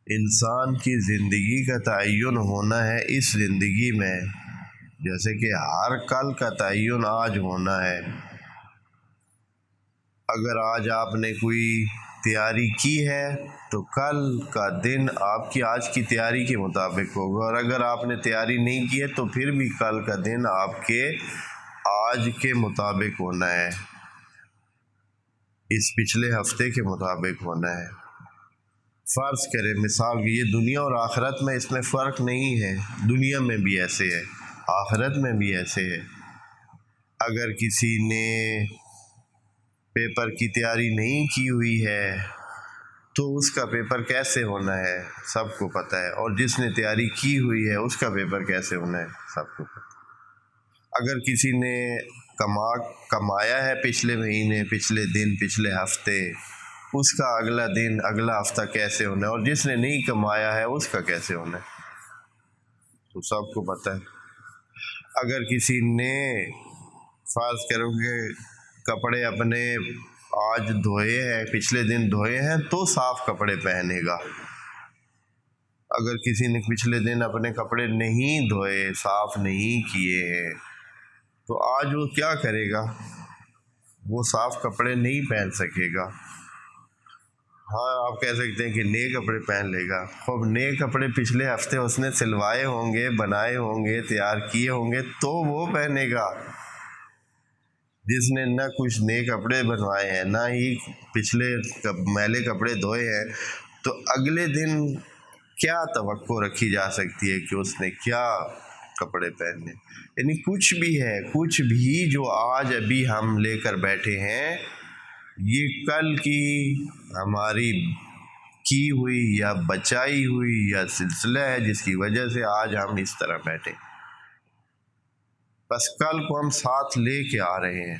انسان کی زندگی کا تعین ہونا ہے اس زندگی میں، جیسے کہ ہر کل کا تعین آج ہونا ہے۔ اگر آج آپ نے کوئی تیاری کی ہے تو کل کا دن آپ کی آج کی تیاری کے مطابق ہوگا، اور اگر آپ نے تیاری نہیں کی ہے تو پھر بھی کل کا دن آپ کے آج کے مطابق ہونا ہے، اس پچھلے ہفتے کے مطابق ہونا ہے۔ فرض کریں مثال کہ یہ دنیا اور آخرت میں اس میں فرق نہیں ہے، دنیا میں بھی ایسے ہے، آخرت میں بھی ایسے ہے۔ اگر کسی نے پیپر کی تیاری نہیں کی ہوئی ہے تو اس کا پیپر کیسے ہونا ہے سب کو پتہ ہے، اور جس نے تیاری کی ہوئی ہے اس کا پیپر کیسے ہونا ہے سب کو پتہ ہے۔ اگر کسی نے کمایا ہے پچھلے مہینے، پچھلے دن، پچھلے ہفتے، اس کا اگلا دن، اگلا ہفتہ کیسے ہونا ہے، اور جس نے نہیں کمایا ہے اس کا کیسے ہونا ہے تو سب کو پتہ ہے۔ اگر کسی نے فرض کرو کہ کپڑے اپنے آج دھوئے ہیں، پچھلے دن دھوئے ہیں تو صاف کپڑے پہنے گا۔ اگر کسی نے پچھلے دن اپنے کپڑے نہیں دھوئے، صاف نہیں کیے ہیں، تو آج وہ کیا کرے گا؟ وہ صاف کپڑے نہیں پہن سکے گا۔ ہاں آپ کہہ سکتے ہیں کہ نئے کپڑے پہن لے گا، خوب نئے کپڑے پچھلے ہفتے اس نے سلوائے ہوں گے، بنائے ہوں گے، تیار کیے ہوں گے تو وہ پہنے گا۔ جس نے نہ کچھ نئے کپڑے بنوائے ہیں، نہ ہی پچھلے میلے کپڑے دھوئے ہیں، تو اگلے دن کیا توقع رکھی جا سکتی ہے کہ اس نے کیا کپڑے پہنے؟ یعنی کچھ بھی ہے، کچھ بھی جو آج ابھی ہم لے کر بیٹھے ہیں، یہ کل کی ہماری کی ہوئی یا بچائی ہوئی یا سلسلہ ہے جس کی وجہ سے آج ہم اس طرح بیٹھے، بس کل کو ہم ساتھ لے کے آ رہے ہیں۔